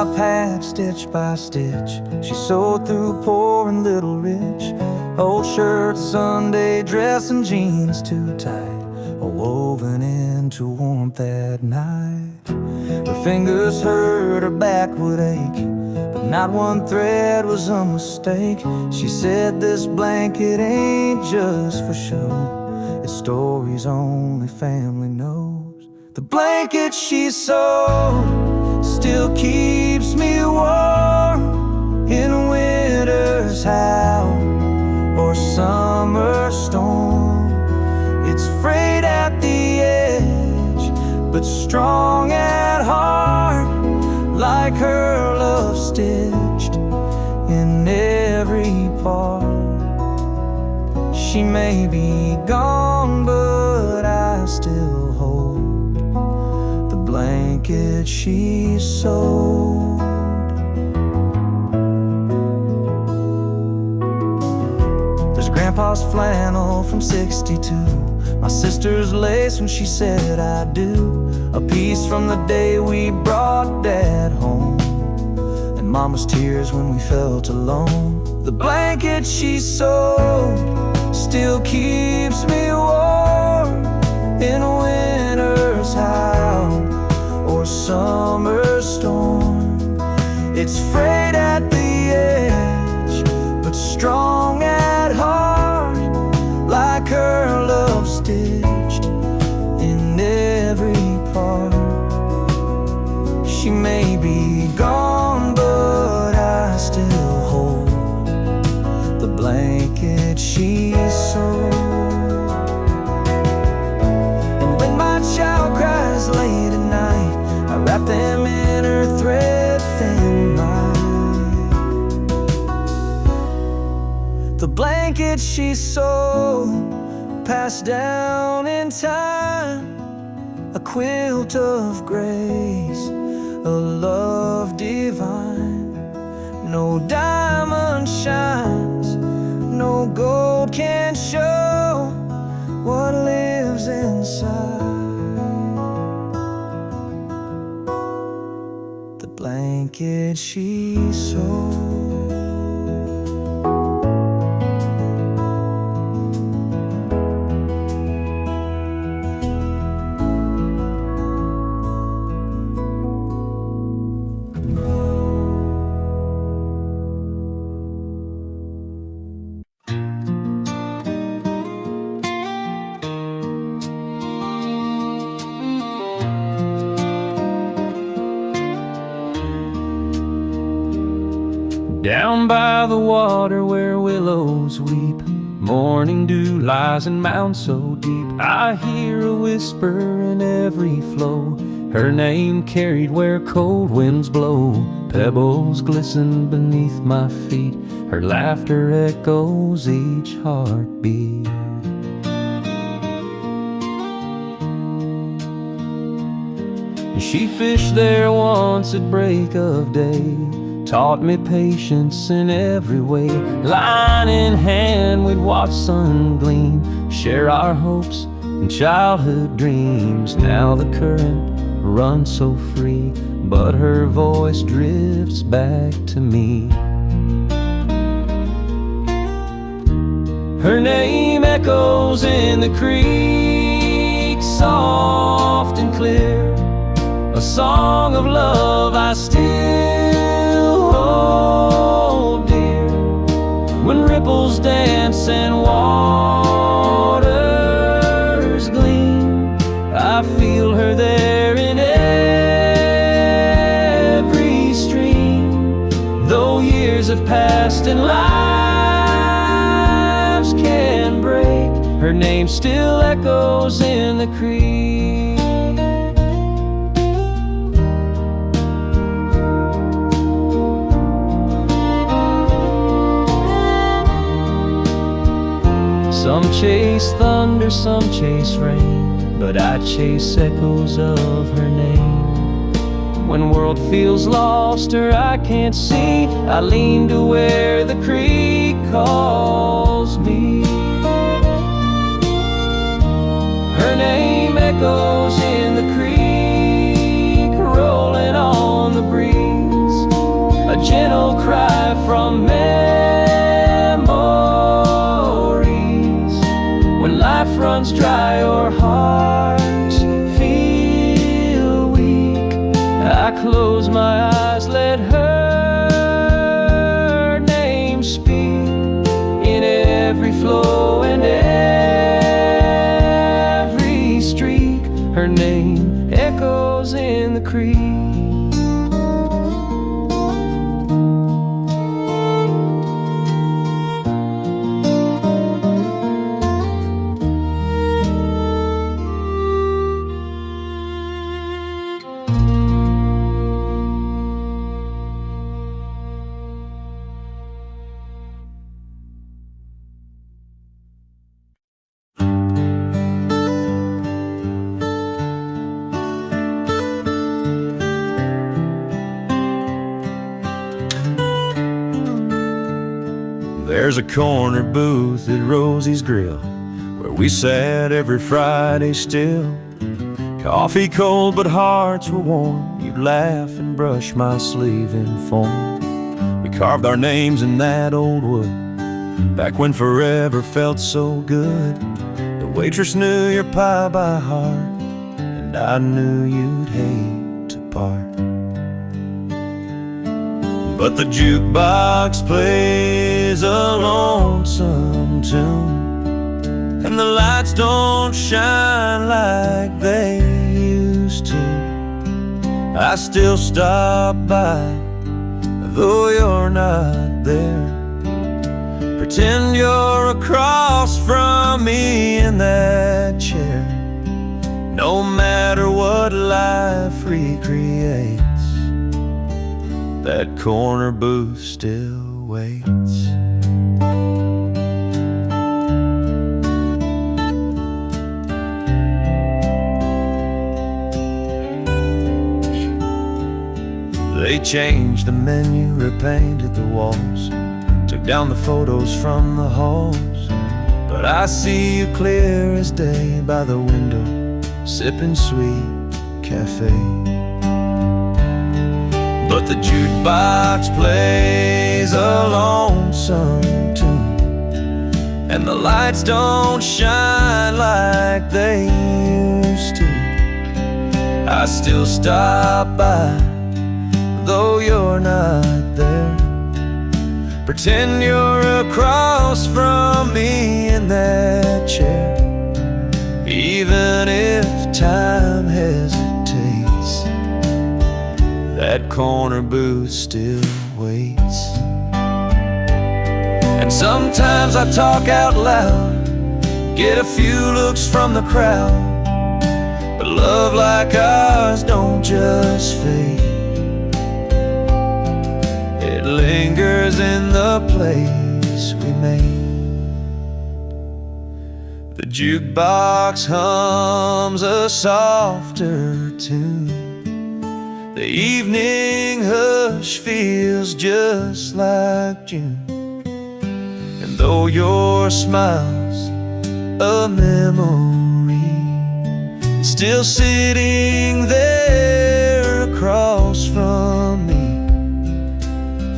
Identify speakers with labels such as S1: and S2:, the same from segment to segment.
S1: by patch, stitch by stitch, she sewed through poor and little rich. Old shirts, Sunday dress, and jeans too tight, all woven into warmth at night. Her fingers hurt, her back would ache, but not one thread was a mistake. She said, this blanket ain't just for show, it's stories only family knows. The blanket she sewed still keeps me warm in winter's howl or summer storm. It's frayed at the edge, but strong at heart, like her love stitched in every part. She may be gone, but I still hold the blanket she sewed. There's Grandpa's flannel from '62, my sister's lace when she said I do, a piece from the day we brought Dad home, and Mama's tears when we felt alone. The blanket she sewed still keeps me warm in winter's howl or summer storm. It's frayed at the edge, but strong at heart, like her love stitched in every part. She may be gone, but I still hold the blanket she sewed. And when my child cries late at night, I wrap them in her thread-thin light. The blanket she sewed, passed down in time, a quilt of grace, a love divine. No diamond shines, no gold can show what lives inside the blanket she sewed.
S2: Down by the water where willows weep, morning dew lies in mounds so deep. I hear a whisper in every flow, her name carried where cold winds blow. Pebbles glisten beneath my feet, her laughter echoes each heartbeat. She fished there once at break of day, taught me patience in every way. Line in hand we'd watch sun gleam, share our hopes and childhood dreams. Now the current runs so free, but her voice drifts back to me. Her name echoes in the creek, soft and clear, a song of love I still hold dear. When ripples dance and waters gleam, I feel her there in every stream. Though years have passed and lives can break, her name still echoes in the creek. Some chase thunder, some chase rain, but I chase echoes of her name. When world feels lost or I can't see, I lean to where the creek calls me. Her name echoes in the creek, rolling on the breeze. a gentle cry from memories. When life runs dry or hearts feel weak, I close my eyes, let her name speak. In every flow and every streak, her name echoes in the creek.
S1: There's a corner booth at Rosie's Grill where we sat every Friday still. Coffee cold but hearts were warm. You'd laugh and brush my sleeve in foam. We carved our names in that old wood back when forever felt so good. The waitress knew your pie by heart, and I knew you'd hate to part. But the jukebox plays a lonesome tune, and the lights don't shine like they used to. I still stop by, though you're not there. Pretend you're across from me in that chair. No matter what life recreates, that corner booth still waits. They changed the menu, repainted the walls, took down the photos from the halls. But I see you clear as day by the window, sipping sweet cafe. But the jukebox plays a lonesome tune, and the lights don't shine like they used to. I still stop by, though you're not there. Pretend you're across from me in that chair. Even if time hesitates, that corner booth still waits. And sometimes I talk out loud, get a few looks from the crowd. But love like ours don't just fade, it lingers in the place we made. The jukebox hums a softer tune, the evening hush feels just like June. And though your smile's a memory, it's still sitting there across from me.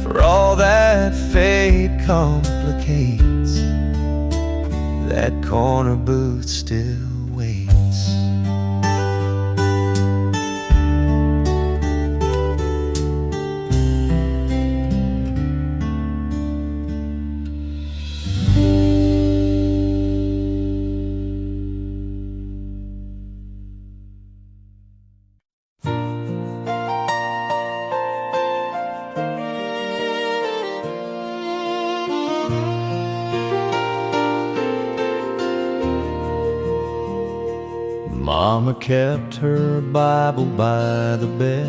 S1: For all that fate complicates, that corner booth still waits. Mama kept her Bible by the bed,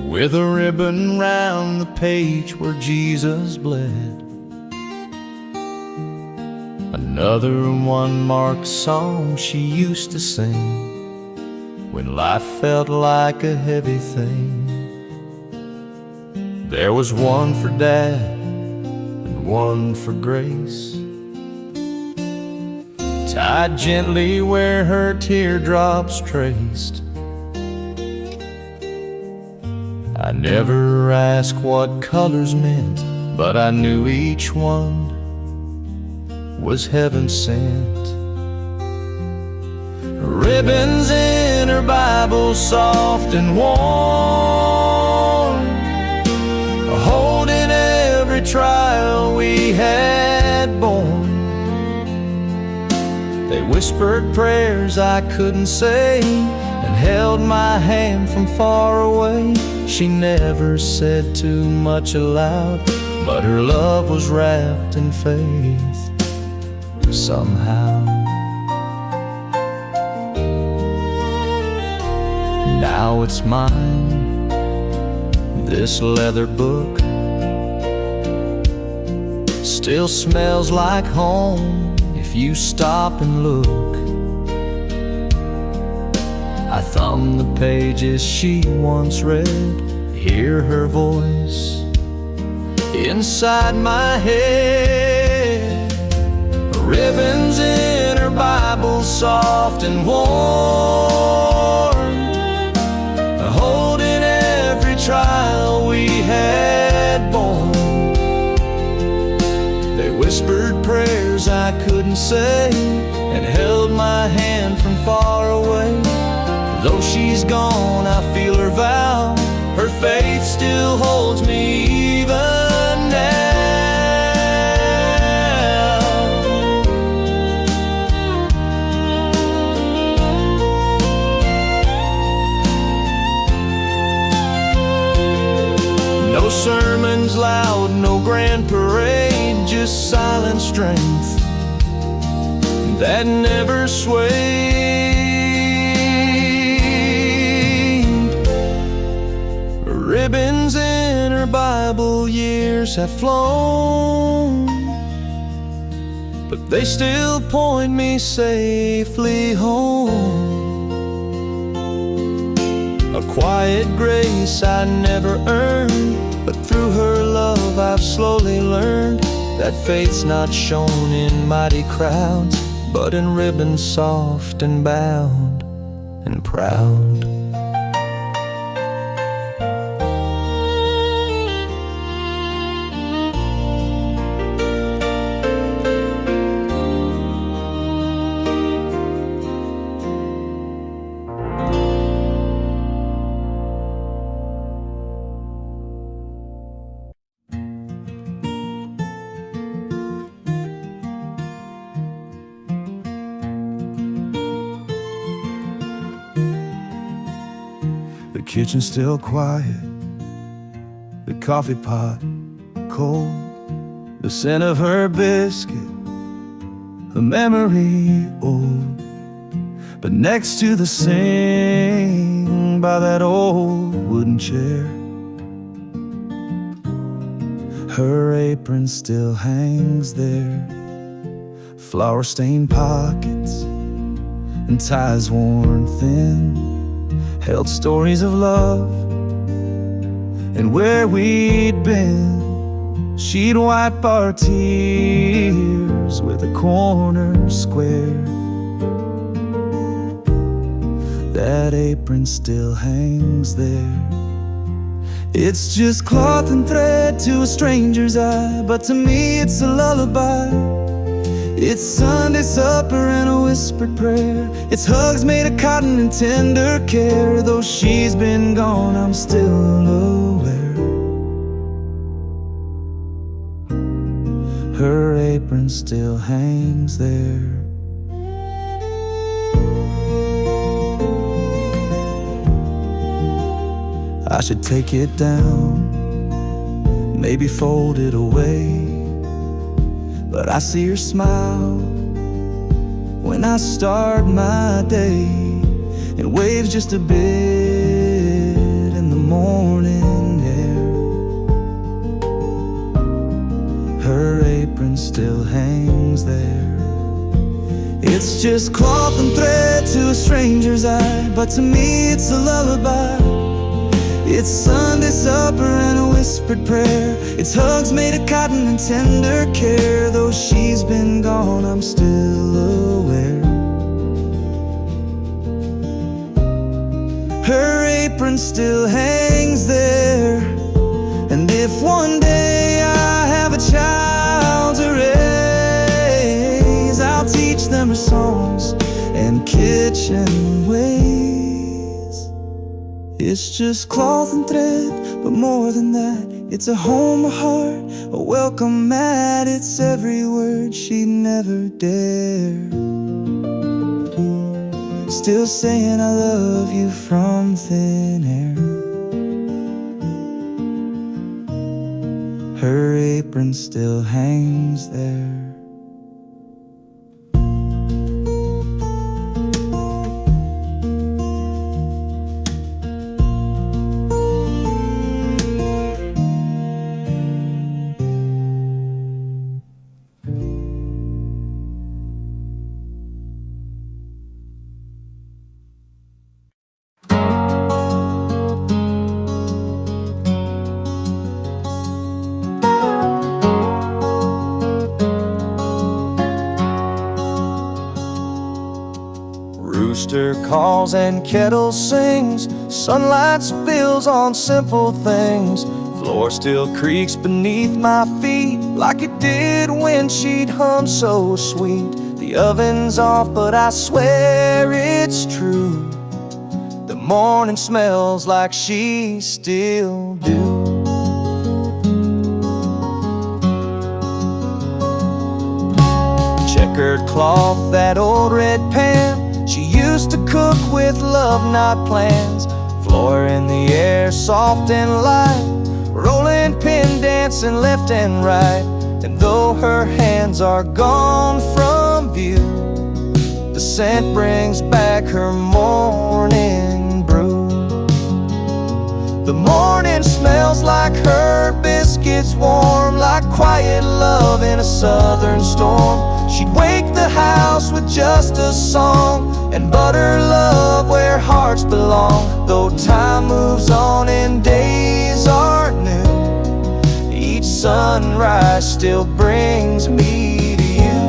S1: with a ribbon round the page where Jesus bled. Another one-marked song she used to sing when life felt like a heavy thing. There was one for Dad and one for Grace, tied gently where her teardrops traced. I never asked what colors meant, but I knew each one was heaven sent. Ribbons in her Bible, soft and warm, holding every trial we had borne. They whispered prayers I couldn't say, and held my hand from far away. She never said too much aloud, but her love was wrapped in faith somehow. Now it's mine, this leather book. Still smells like home if you stop and look. I thumb the pages she once read, hear her voice inside my head. Ribbons in her Bible, soft and warm, holding every trial we had borne. They whispered prayers I couldn't say, and held my hand from far away. Though she's gone, I feel her vow, her faith still holds me even now. No sermons loud, no grand parade, just silent strength that never swayed. Ribbons in her Bible, years have flown, but they still point me safely home. A quiet grace I never earned, but through her love I've slowly learned that faith's not shown in mighty crowds, but in ribbons soft and bound and proud. The kitchen's still quiet, the coffee pot cold, the scent of her biscuit, a memory old. But next to the sink, by that old wooden chair, her apron still hangs there. Flour-stained pockets and ties worn thin held stories of love and where we'd been. She'd wipe our tears with a corner square. That apron still hangs there. It's just cloth and thread to a stranger's eye, but to me it's a lullaby. It's Sunday supper and a whispered prayer. It's hugs made of cotton and tender care. Though she's been gone, I'm still aware. Her apron still hangs there. I should take it down, maybe fold it away, but I see her smile when I start my day, and waves just a bit in the morning air. Her apron still hangs there. It's just cloth and thread to a stranger's eye, but to me it's a lullaby. It's Sunday supper and a whispered prayer. It's hugs made of cotton and tender care. Though she's been gone, I'm still aware. Her apron still hangs there. If one day I have a child to raise, I'll teach them her songs and kitchen ways. It's just cloth and thread, but more than that, it's a home, a heart, a welcome mat. It's every word she'd never dare. Still saying I love you from thin air. Her apron still hangs there. Rooster calls and kettle sings, sunlight spills on simple things. Floor still creaks beneath my feet like it did when she'd hum so sweet. The oven's off, but I swear it's true. The morning smells like she still do. Checkered cloth, that old red pan, she used to cook with love, not plans. Floor in the air, soft and light, rolling pin dancing left and right. And though her hands are gone from view, the scent brings back her morning brew. The morning smells like her biscuits, warm like quiet love in a southern storm. She'd wake the house with just a song and butter love where hearts belong. Though time moves on and days are new, each sunrise still brings me to you.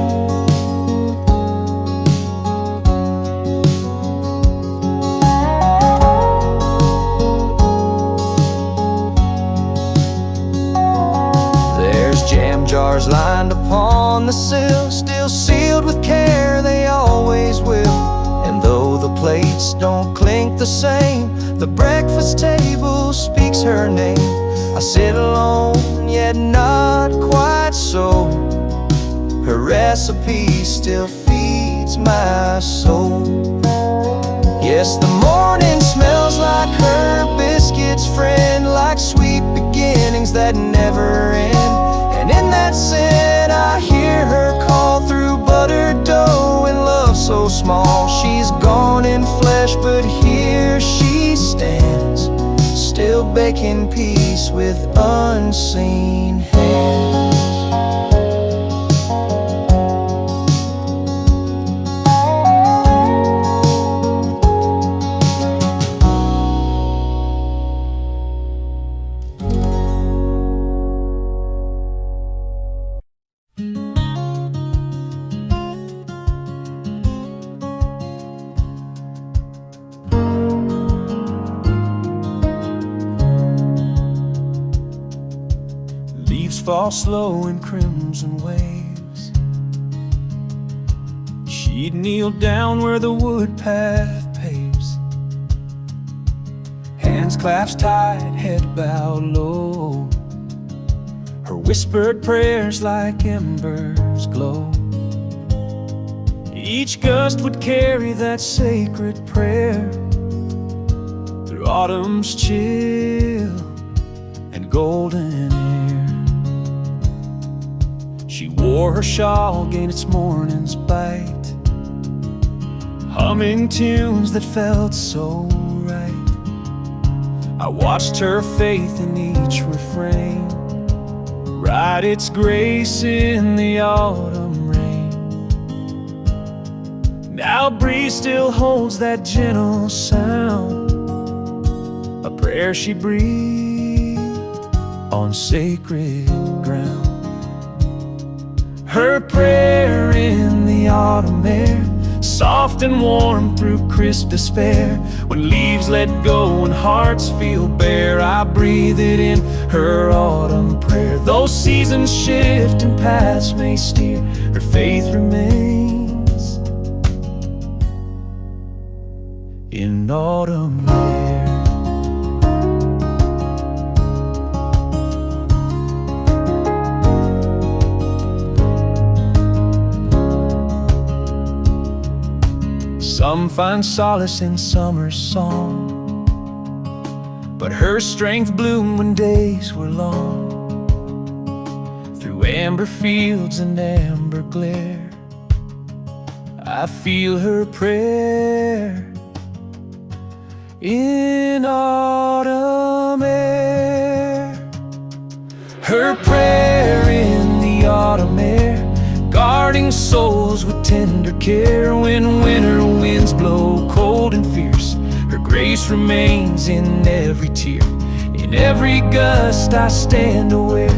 S1: There's jam jars lined upon the sill, still sealed with care, they always will. And though the plates don't clink the same, the breakfast table speaks her name. I sit alone, yet not quite so. Her recipe still feeds my soul. Yes, the morning smells like her biscuits, friend, like sweet beginnings that never end. And in that scent I hear her call through buttered dough and love so small. She's gone in flesh, but here she stands, still baking peace with unseen hands. Leaves fall slow in crimson waves. She'd kneel down where the wood path paves, hands clasped tight, head bowed low. Her whispered prayers like embers glow. Each gust would carry that sacred prayer through autumn's chill and golden air. She wore her shawl, gained its morning's bite, humming tunes that felt so right. I watched her faith in each refrain write its grace in the autumn rain. Now breeze still holds that gentle sound, a prayer she breathed on sacred ground. Her prayer in the autumn air soft and warm through crisp despair. When leaves let go and hearts feel bare, I breathe it in, her autumn prayer. Though seasons shift and paths may steer, her faith remains in autumn air. Some find solace in summer's song, but her strength bloomed when days were long. Through amber fields and amber glare, I feel her prayer in autumn air. Her prayer in the autumn air, guarding souls with tender care. When winter winds blow cold and fierce, her grace remains in every tear. In every gust I stand aware,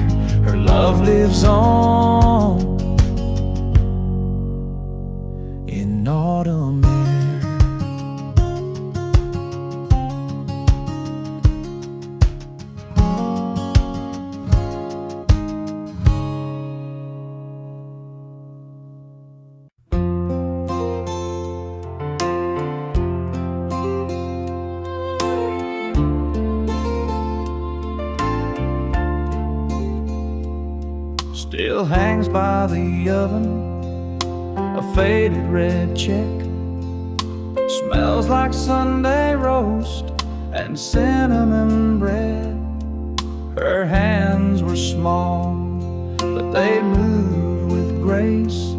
S1: her love lives on in autumn air. Still hangs by the oven, a faded red check. Smells like Sunday roast and cinnamon bread. Her hands were small, but they moved with grace.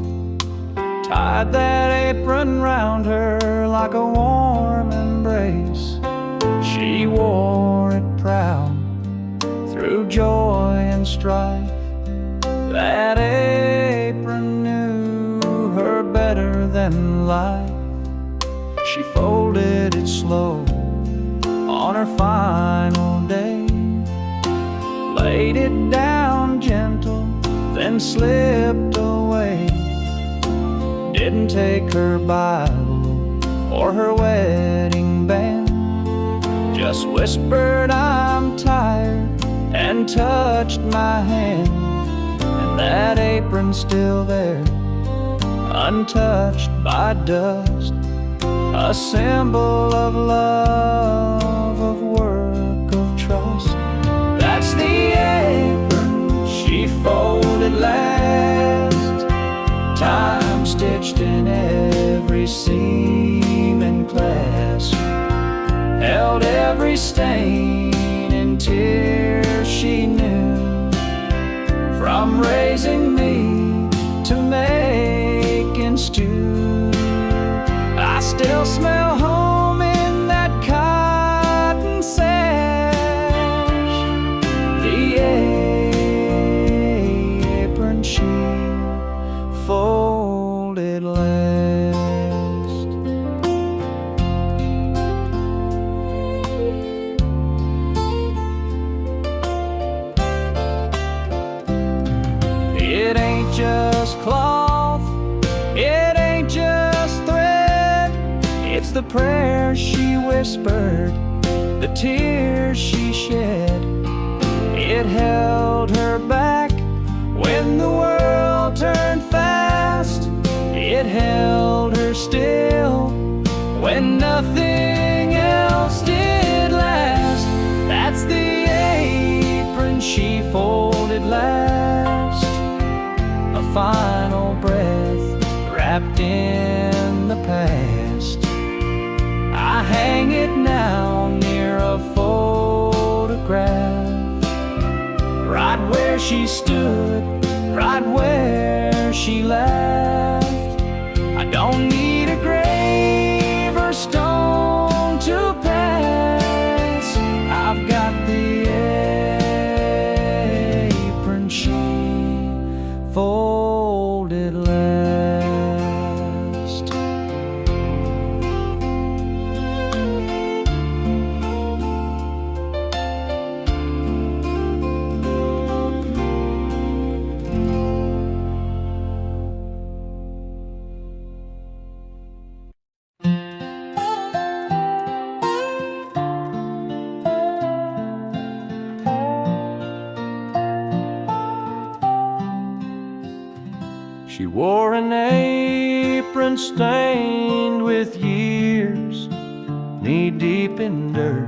S1: Tied that apron round her like a warm embrace. She wore it proud through joy and strife. That apron knew her better than life. She folded it slow on her final day, laid it down gentle, then slipped away. Didn't take her Bible or her wedding band, just whispered, "I'm tired," and touched my hand. That apron's still there, untouched by dust, a symbol of love, of work, of trust. That's the apron she folded last, time stitched in every seam and clasp, held every stain and tear she knew. From raising me to making stew, I still smell home in that cotton sash. The apron she folded last. It ain't just cloth, it ain't just thread. It's the prayer she whispered, the tears she shed. It held her back when the world turned fast. It held her still when nothing else did last. That's the apron she folded last, a final breath wrapped in the past. I hang it now near a photograph, right where she stood, right where she laughed. I don't need a grave or stone to pass. I've got the apron she folded last.
S2: She wore an apron stained with years, knee-deep in dirt,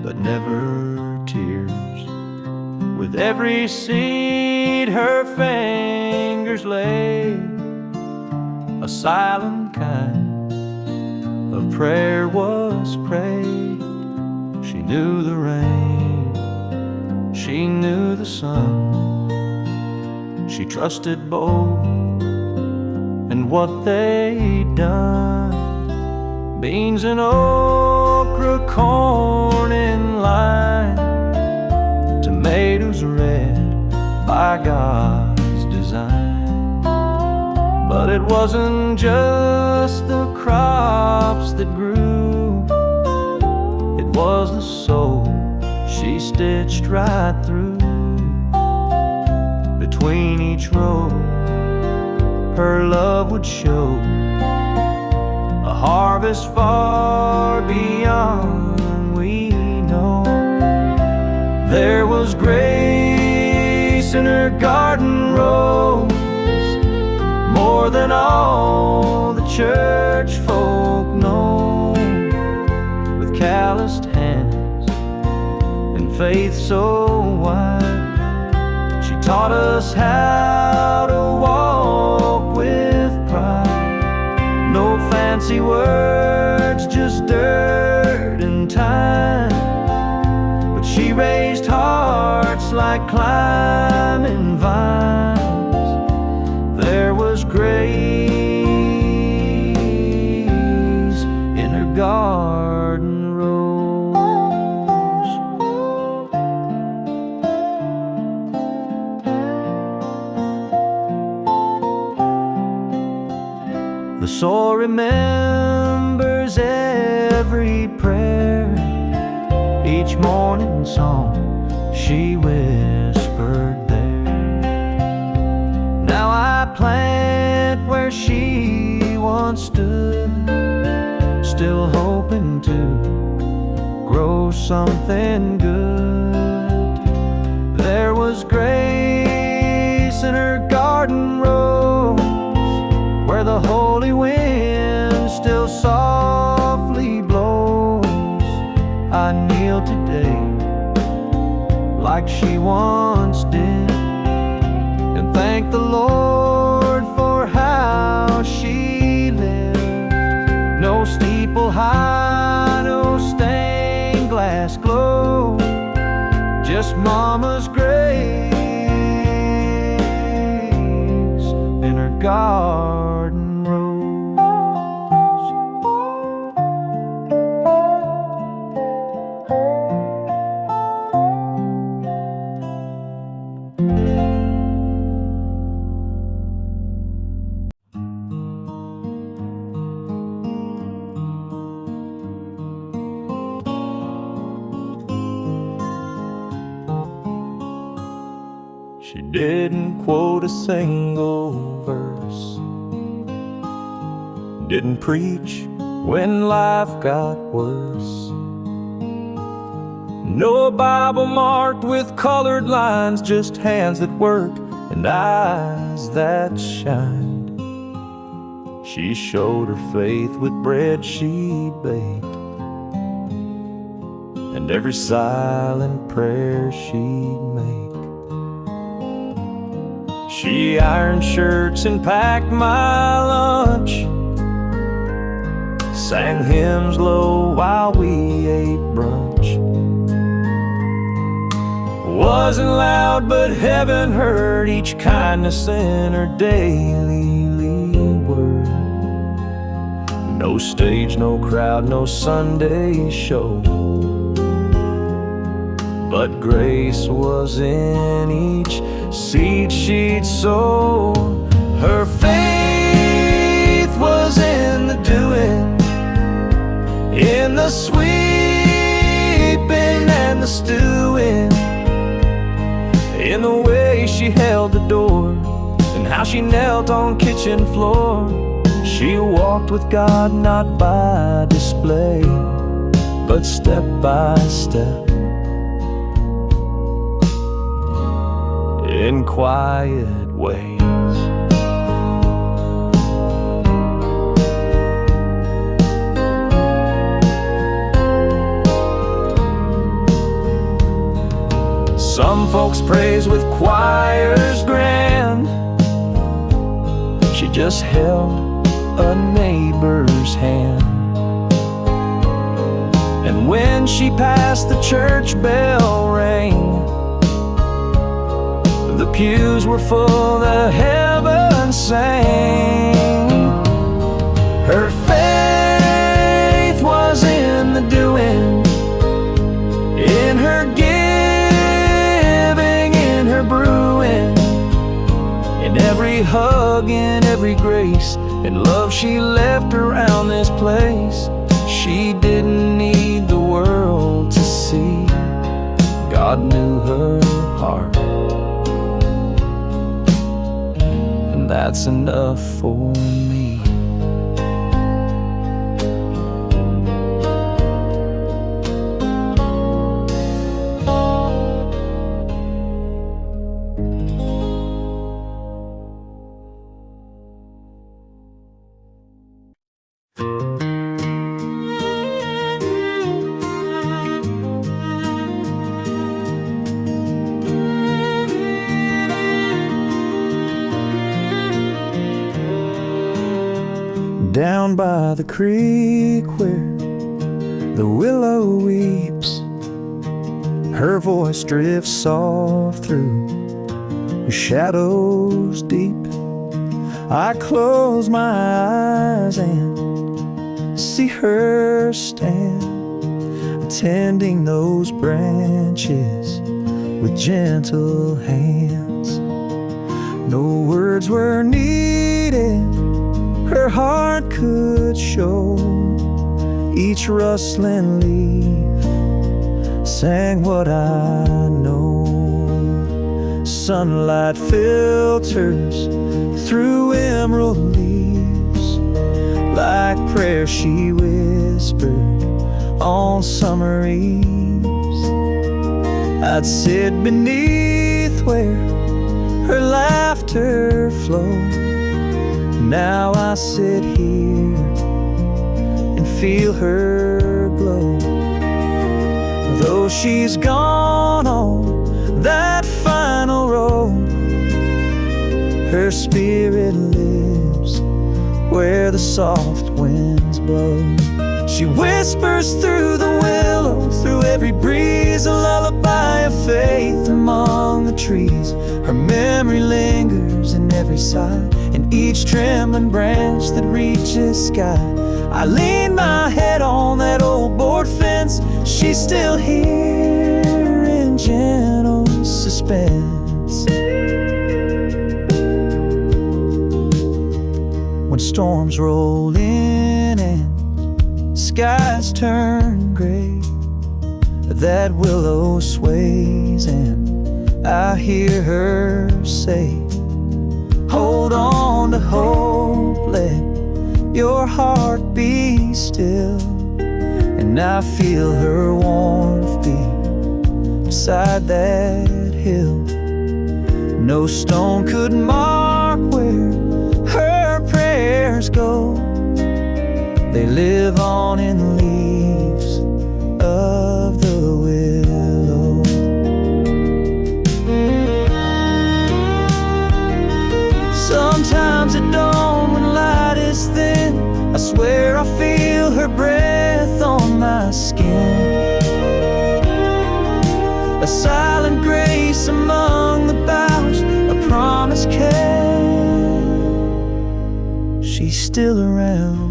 S2: but never tears. With every seed her fingers laid, a silent kind of prayer was prayed. She knew the rain, she knew the sun, she trusted both and what they'd done. Beans and okra, corn in line, tomatoes red by God's design. But it wasn't just the crops that grew, it was the soul she stitched right through. Between each row, her love would show a harvest far beyond we know. There was grace in her garden rows, more than all the church folk know. With calloused hands and faith so wide, she taught us how to walk with pride. No fancy words, just dirt and time, but she raised hearts like climbing vines. There was grace in her garden rose. The soul remembers every prayer, each morning song she whispered there. Now I plant where she once stood, still hoping to grow something good. There was grace in her garden rose, where the holy wind still softly blows. I kneel today like she once did, and thank the Lord for how she lived. No steeple high, no stained glass glow, just Mama's grace in her garden rose. She didn't quote a single verse, didn't preach when life got worse. No Bible marked with colored lines, just hands that work and eyes that shined. She showed her faith with bread she baked, and every silent prayer she'd make. She ironed shirts and packed my lunch, sang hymns low while we ate brunch. Wasn't loud, but heaven heard each kindness in her daily word. No stage, no crowd, no Sunday show, but grace was in each seed she'd sow. Her faith was in the doing, in the sweeping and the stewing, in the way she held the door and how she knelt on kitchen floor. She walked with God not by display, but step by step, in quiet ways. Some folks praise with choirs grand. She just held a neighbor's hand. And when she passed, the church bell rang. The pews were full, the heavens sang. Her faith was in the doing, in her giving, in her brewing, in every hug, in every grace, and love she left around this place. She didn't need the world to see. God knew her heart, and that's enough for me.
S1: Down by the creek where the willow weeps, her voice drifts soft through the shadows deep. I close my eyes and see her stand, tending those branches with gentle hands. No words were needed, her heart could show. Each rustling leaf sang what I know. Sunlight filters through emerald leaves, like prayer she whispered on summer eves. I'd sit beneath where her laughter flowed. Now I sit here and feel her glow. Though she's gone on that final road, her spirit lives where the soft winds blow. She whispers through the willow, through every breeze, a lullaby of faith among the trees. Her memory lingers in every sigh, in each trembling branch that reaches sky. I lean my head on that old board fence. She's still here in gentle suspense. When storms roll in and skies turn gray, that willow sways and I hear her say, hold on to hope, let your heart be still. And I feel her warmth beat beside that hill. No stone could mark where her prayers go. They live on in leaves of the willow. Sometimes at dawn when light is thin, I swear I feel her breath on my skin. A silent grace among the boughs, a promise kept. She's still around.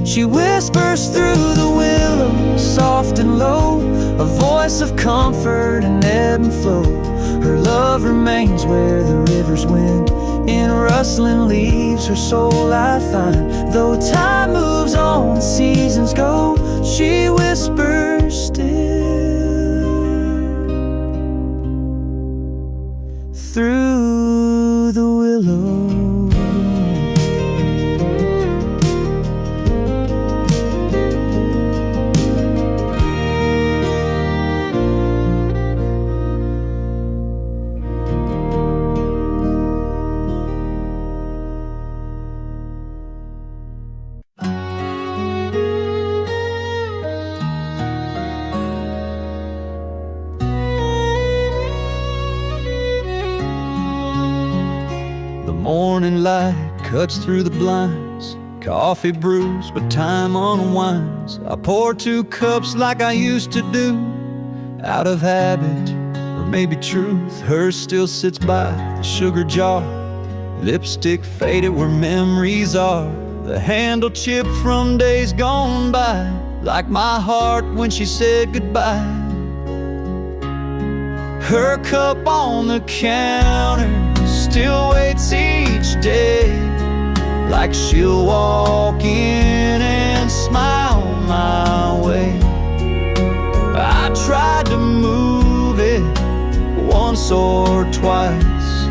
S1: She whispers through the willows, soft and low, a voice of comfort and ebb and flow. Her love remains where the rivers wend, in rustling leaves her soul I find. Though time moves on, seasons go, she whispers still through the willow. morning light cuts through the blinds. Coffee brews, but time unwinds. I pour 2 cups like I used to do, out of habit, or maybe truth. Hers still sits by the sugar jar, lipstick faded where memories are, the handle chipped from days gone by, like my heart when she said goodbye. Her cup on the counter still waits each day, like she'll walk in and smile my way. I tried to move it once or twice,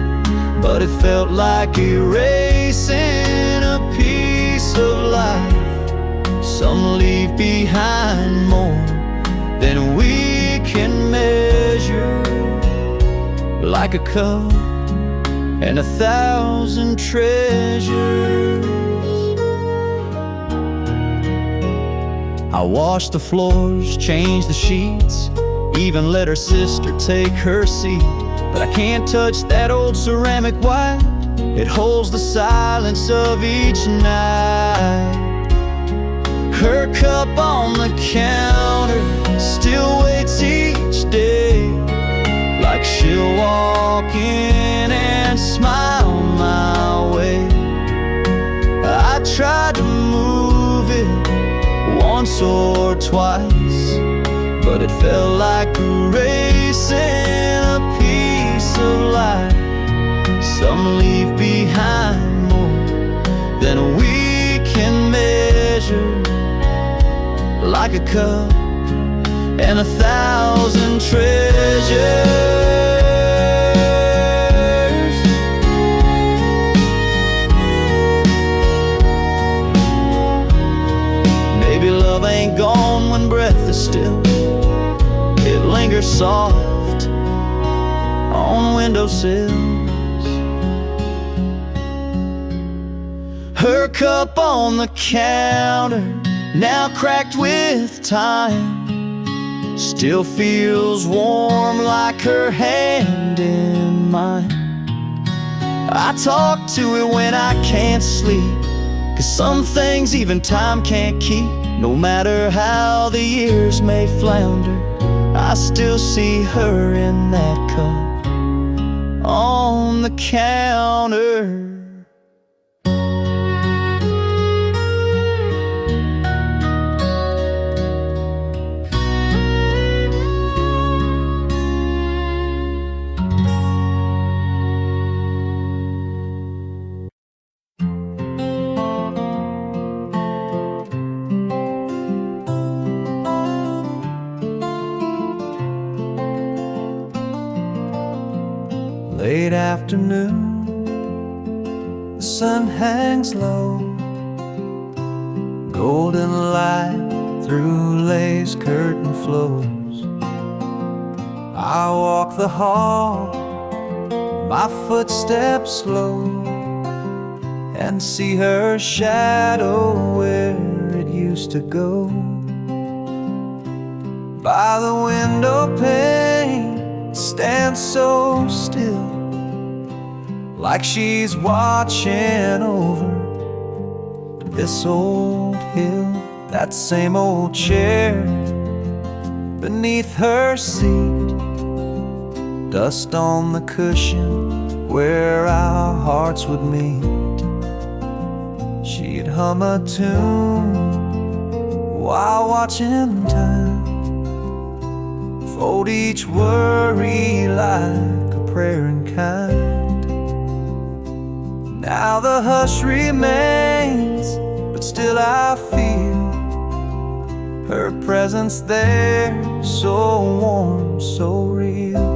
S1: but it felt like erasing a piece of life. Some leave behind more than we can measure, like a cup and 1,000 treasures. I washed the floors, changed the sheets, even let her sister take her seat. But I can't touch that old ceramic white, it holds the silence of each night. Her cup on the counter still waits each day, like she'll walk in and smile my way. I tried to move it once or twice, but it felt like erasing a piece of life. Some leave behind more than we can measure, like a cup and 1,000 treasures. Maybe love ain't gone when breath is still, it lingers soft on windowsills. Her cup on the counter, now cracked with time, still feels warm like her hand in mine. I talk to it when I can't sleep, 'cause some things even time can't keep. No matter how the years may flounder, I still see her in that cup on the counter. Late afternoon, the sun hangs low, golden light through lace curtain flows. I walk the hall, my footsteps slow, and see her shadow where it used to go. By the window pane, it stands so still, like she's watching over this old hill. That same old chair beneath her seat, dust on the cushion where our hearts would meet. She'd hum a tune while watching time, fold each worry like a prayer in kind. Now the hush remains, but still I feel her presence there, so warm, so real.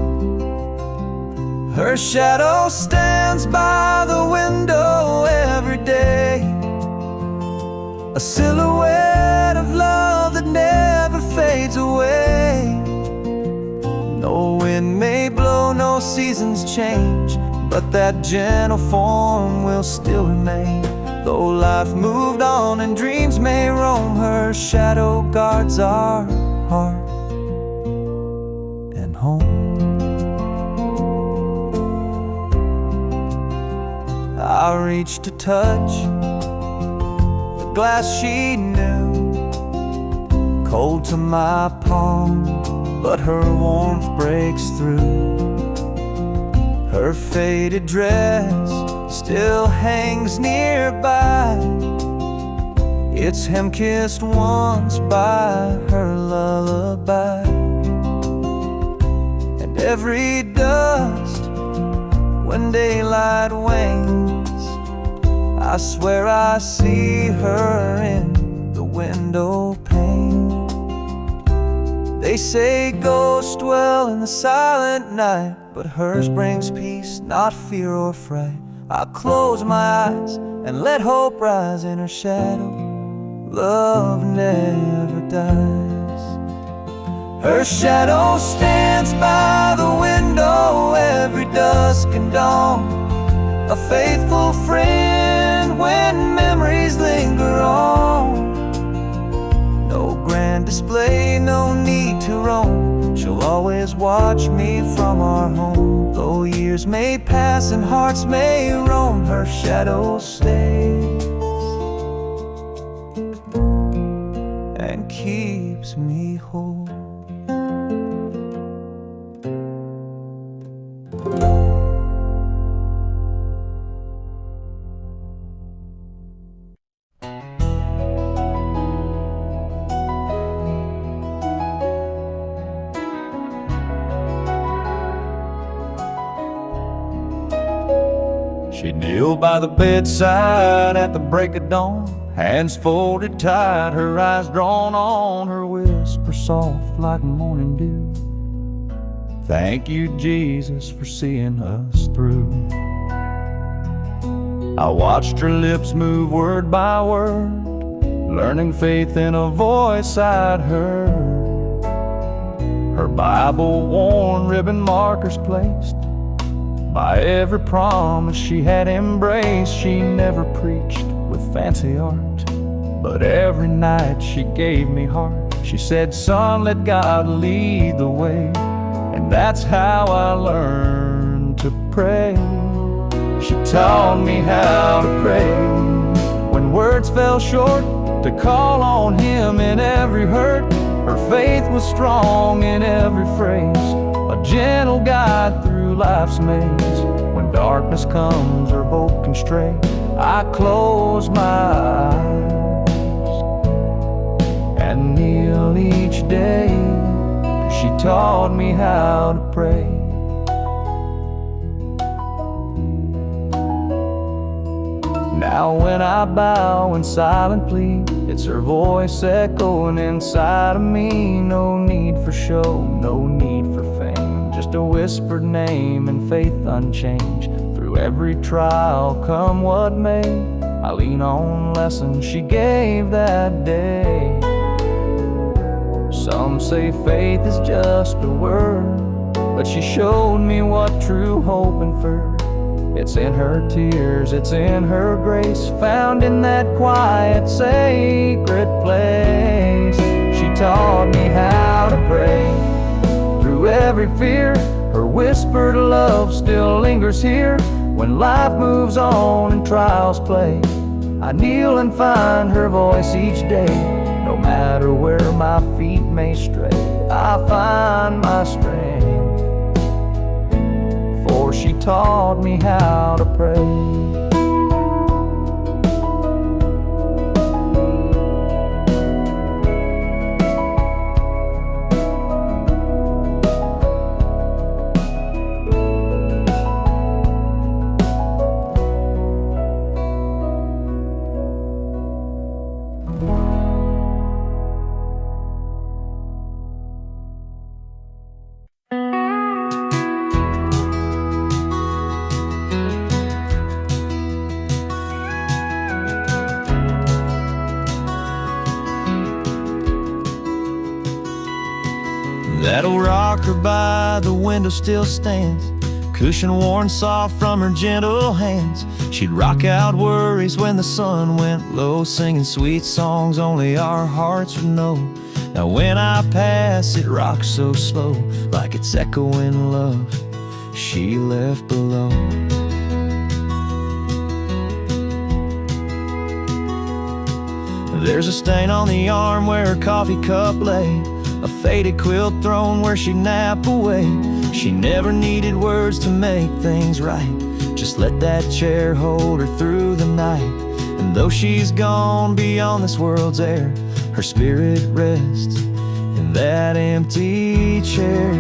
S1: Her shadow stands by the window every day, a silhouette of love that never fades away. No wind may blow, no seasons change, but that gentle form will still remain. Though life moved on and dreams may roam, her shadow guards our heart and home. I reached to touch the glass she knew, cold to my palm, but her warmth breaks through. Her faded dress still hangs nearby. It's hem-kissed once by her lullaby. And every dust when daylight wanes, I swear I see her in the window pane. They say ghosts dwell in the silent night, but hers brings peace, not fear or fright. I close my eyes and let hope rise in her shadow. Love never dies. Her shadow stands by the window every dusk and dawn, a faithful friend when memories linger on. No grand display, no need to roam, she'll always watch me from our home. Though years may pass and hearts may roam, her shadow stays and keeps me whole. She'd kneel by the bedside at the break of dawn, hands folded tight, her eyes drawn on, her whisper soft like morning dew. Thank you, Jesus, for seeing us through. I watched her lips move word by word, learning faith in a voice I'd heard. Her Bible-worn ribbon markers placed by every promise she had embraced. She never preached with fancy art, but every night she gave me heart. She said, son, let God lead the way. And that's how I learned to pray. She taught me how to pray when words fell short, to call on Him in every hurt. Her faith was strong in every phrase, a gentle guide through life's maze. When darkness comes or hope can stray, I close my eyes and kneel each day. She taught me how to pray. Now when I bow in silent plea, it's her voice echoing inside of me. No need for show, no need for fame, just a whispered name and faith unchanged. Through every trial, come what may, I lean on lessons she gave that day. Some say faith is just a word, but she showed me what true hope inferred. It's in her tears, it's in her grace, found in that quiet, sacred place. She taught me how to pray through every fear. Her whispered love still lingers here. When life moves on and trials play, I kneel and find her voice each day. No matter where my feet may stray, I find my strength, for she taught me how to pray. That old rocker by the window still stands, cushion worn soft from her gentle hands. She'd rock out worries when the sun went low, singing sweet songs only our hearts would know. Now when I pass, it rocks so slow, like it's echoing love she left below. There's a stain on the arm where her coffee cup lay, a faded quilt thrown where she'd nap away. She never needed words to make things right, just let that chair hold her through the night. And though she's gone beyond this world's air, her spirit rests in that empty chair.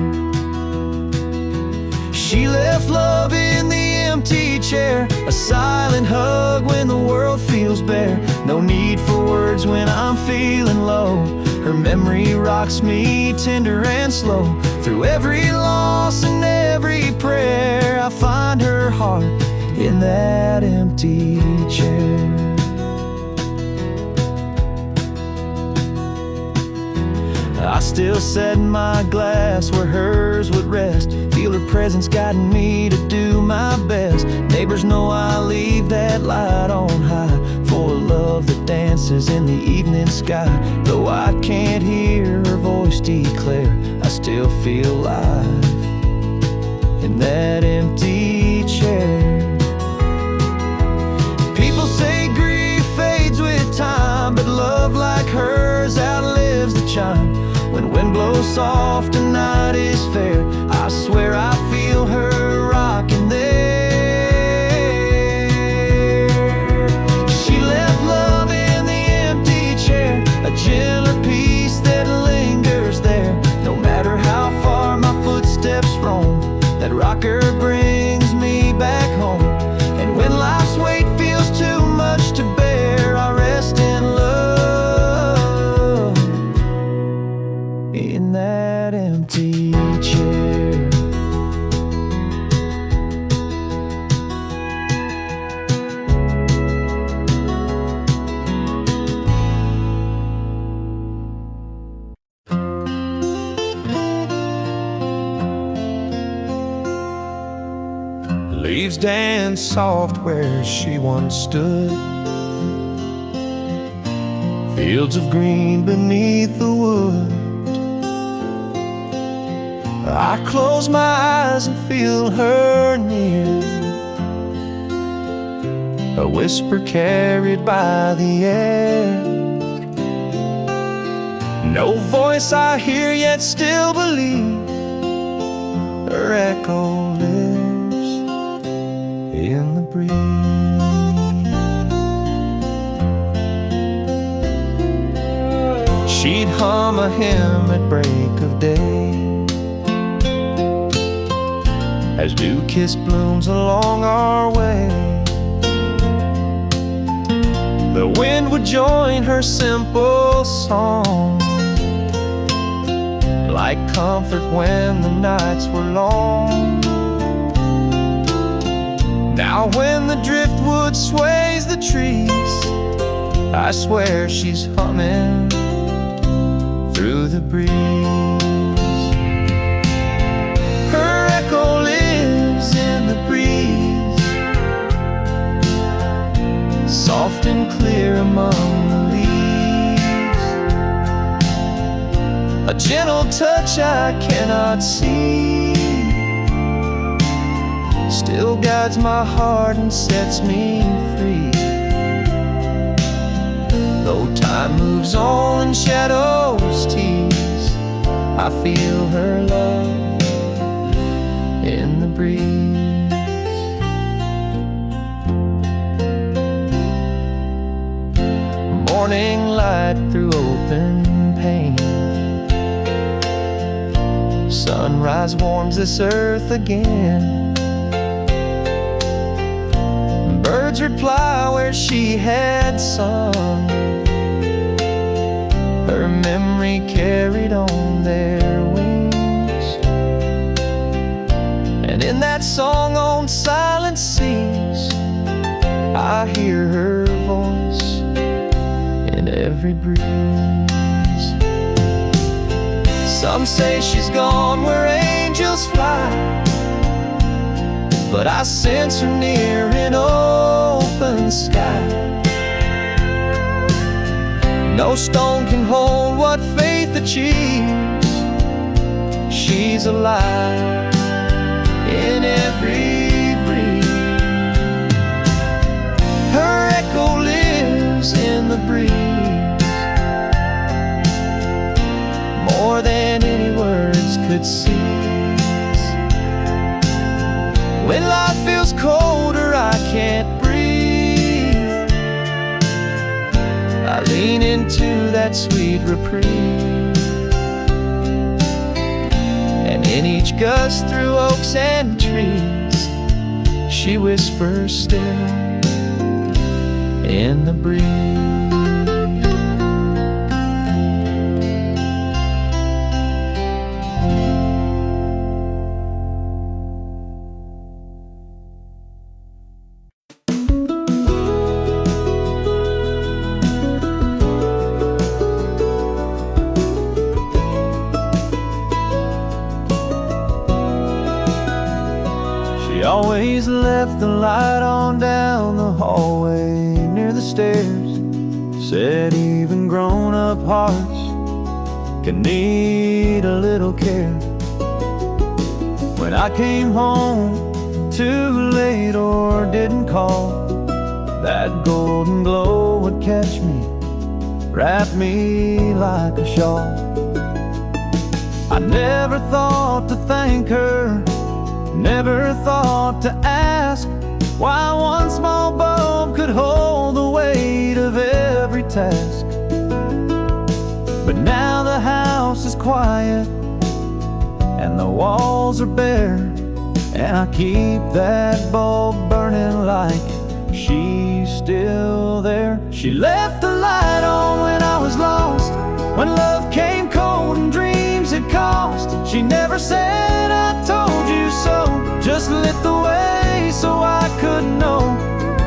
S1: She left love in the empty chair, a silent hug when the world feels bare. No need for words when I'm feeling low. Her memory rocks me tender and slow. Through every loss and every prayer, I find her heart in that empty chair. I still set my glass where hers would rest, feel her presence guiding me to do my best. Neighbors know I leave that light on high for a love that dances in the evening sky. Though I can't hear her voice declare, I still feel alive in that empty chair. People say grief fades with time, but love like hers outlives the chime. When wind blows soft and night is fair, I swear I feel her rocking there. She left love in the empty chair, a gentler peace that lingers there. No matter how far my footsteps roam, that rocker brings me back home. And when life's weight feels too much to bear, I rest in love in that empty chair. Leaves dance soft where she once stood, fields of green beneath the wood. I close my eyes and feel her near, a whisper carried by the air. No voice I hear yet still believe, her echo lives in the breeze. She'd hum a hymn at break of day, as dew-kissed blooms along our way. The wind would join her simple song, like comfort when the nights were long. Now when the driftwood sways the trees, I swear she's humming through the breeze. Her echo lives in the breeze, soft and clear among the leaves. A gentle touch I cannot see still guides my heart and sets me free. Though time moves on and shadows tease, I feel her love in the breeze. Morning light through open pane, sunrise warms this earth again. Birds reply where she had sung, her memory carried on their wings. And in that song on silent seas, I hear her voice in every breeze. Some say she's gone where angels fly, but I sense her near in open sky. No stone can hold what faith achieves. She's alive in every breeze. Her echo lives in the breeze, it sees. When life feels colder, I can't breathe, I lean into that sweet reprieve. And in each gust through oaks and trees, she whispers still in the breeze. She always left the light on down the hallway near the stairs. Said even grown-up hearts can need a little care. When I came home too late or didn't call, that golden glow would catch me, wrap me like a shawl. I never thought to thank her, never thought to ask why one small bulb could hold the weight of every task. But now the house is quiet and the walls are bare, and I keep that bulb burning like she's still there. She left the light on when I was lost, when love came cold and dreams had cost. She never said I told you so, just lit the way so I could know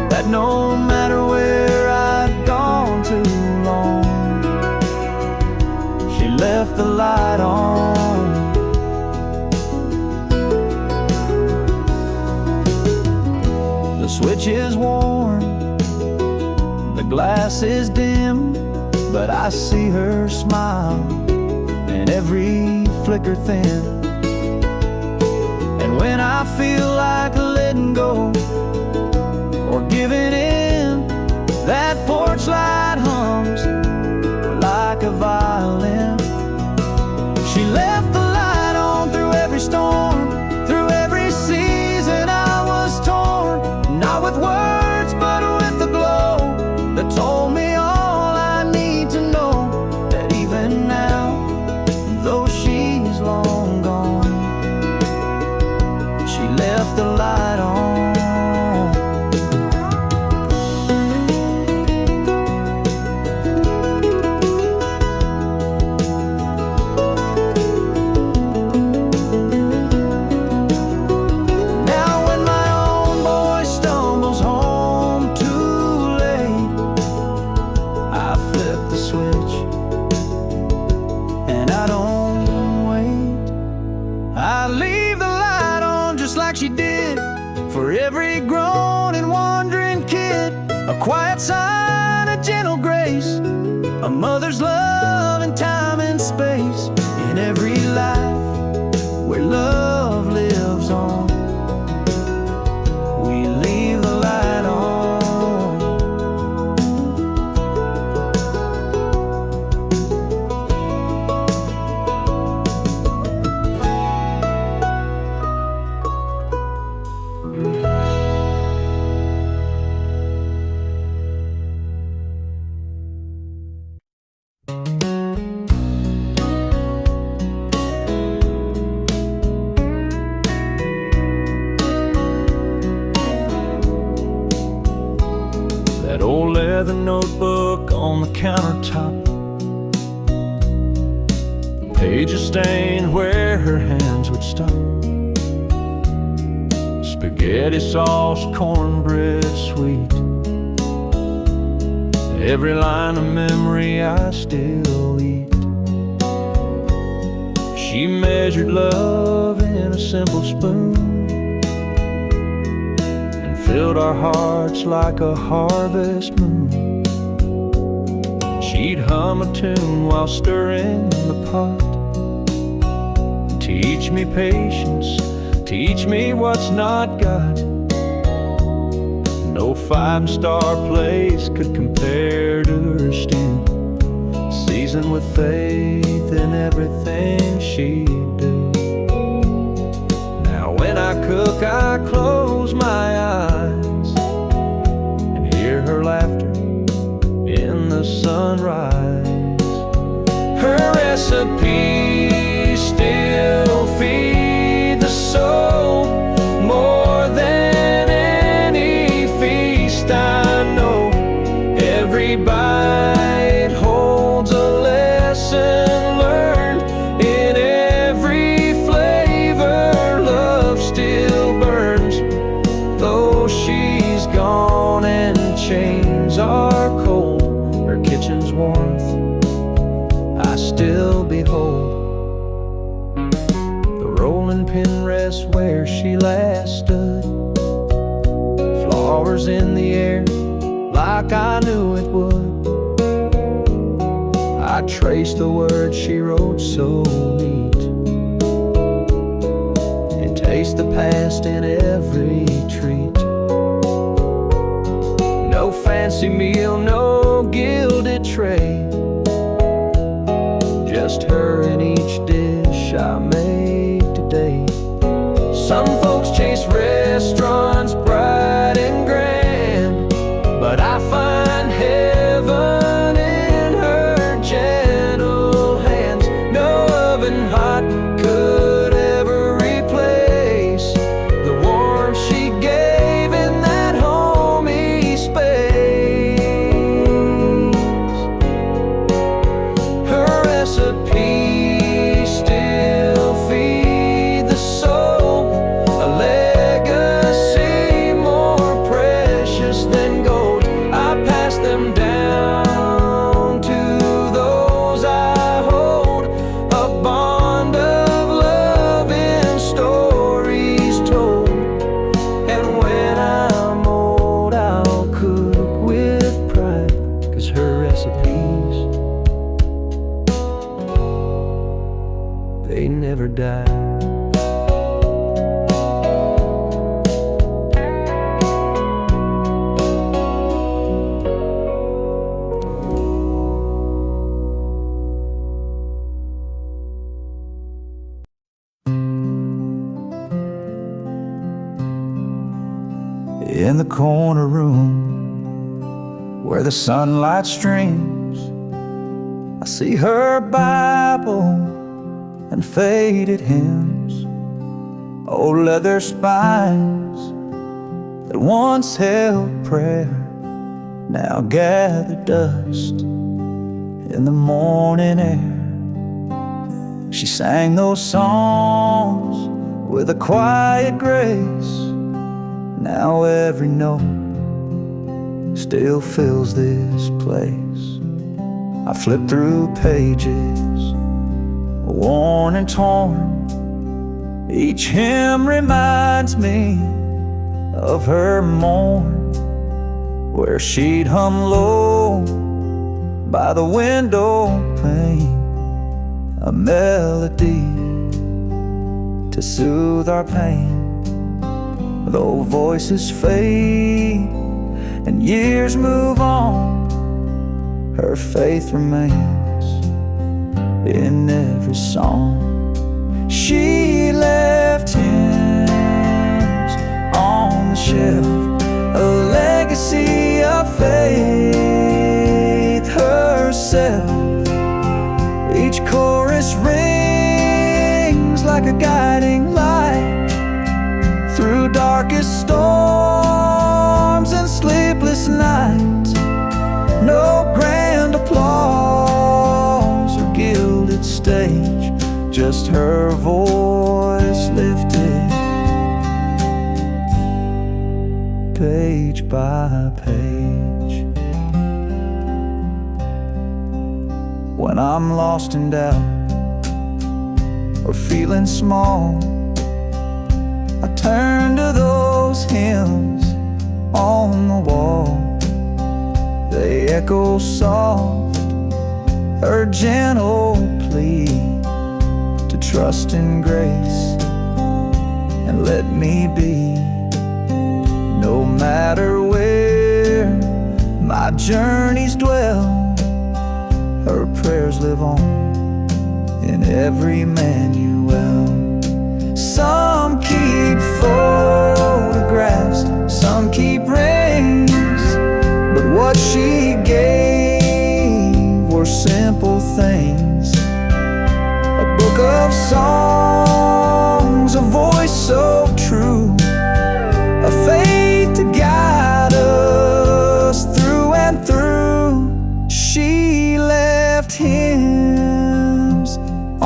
S1: that no matter where I'd gone too long, she left the light on. The switch is worn, the glass is dim, but I see her smile and every flicker thin. And when I feel like letting go or giving in, that porch light hums like a violin. She left the light on through every storm, through every season I was torn, not with words but with a glow that told me all I need to know, that even now, though she's long gone, she left the light on. Now when my own boy stumbles home too late, I flip the switch and I don't wait. I leave the light on just like she did for every grown and wandering kid. A quiet sign, a gentle grace, a mother's love in time and space. In every life where love lives on, we leave the light on. That old leather notebook on the countertop, pages stained where her hands would stop. Spaghetti sauce, cornbread sweet, every line of memory I still eat. She measured love in a simple spoon, filled our hearts like a harvest moon. She'd hum a tune while stirring the pot. Teach me patience, teach me what's not got. No five-star place could compare to her stew, seasoned with faith in everything she'd do.
S2: I close my eyes and hear her laughter in the sunrise. Her recipes still feed the soul more than any feast I know. Every bite holds a lesson learned. In every flavor, love still burns. Though she's gone and chains are cold, her kitchen's warmth I still behold. The rolling pin rests where she last stood, flowers in the air like I knew it would. I traced the words she wrote so neat, and taste the past in every treat. No fancy meal, no gilded tray, just her in each dish I made today. Some folks chase restaurants bright and grand, but I find heaven in her gentle hands. No oven hot could ever replace the warmth she gave in that homey space. Her recipes still feed the soul, a legacy more precious than gold. I pass them down to those I hold, a bond of love in stories told. And when I'm old, I'll cook with pride, 'cause her recipes, they never die.
S1: In the corner room where the sunlight streams, I see her Bible and faded hymns, old leather spines that once held prayer now gather dust in the morning air. She sang those songs with a quiet grace. Now every note still fills this place. I flip through pages, worn and torn. Each hymn reminds me of her morn, where she'd hum low by the window pane, a melody to soothe our pain. Though voices fade and years move on, her faith remains in every song. She left hymns on the shelf, a legacy of faith herself. Each chorus rings like a guiding light through darkest storms and sleepless nights. No grand applause or gilded stage, just her voice lifted page by page. When I'm lost in doubt or feeling small, I turn to those hymns on the wall. They echo soft, her gentle plea to trust in grace and let me be. No matter where my journeys dwell, her prayers live on in every Manuel. Some keep for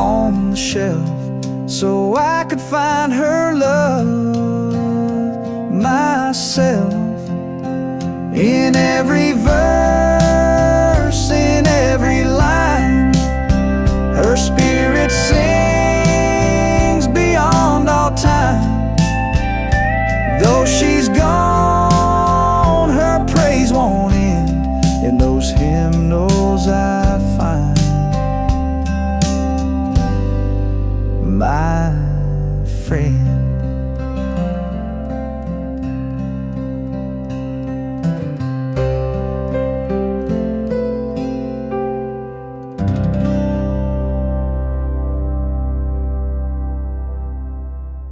S1: on the shelf so I could find her love myself. In every verse, in every line, her spirit sings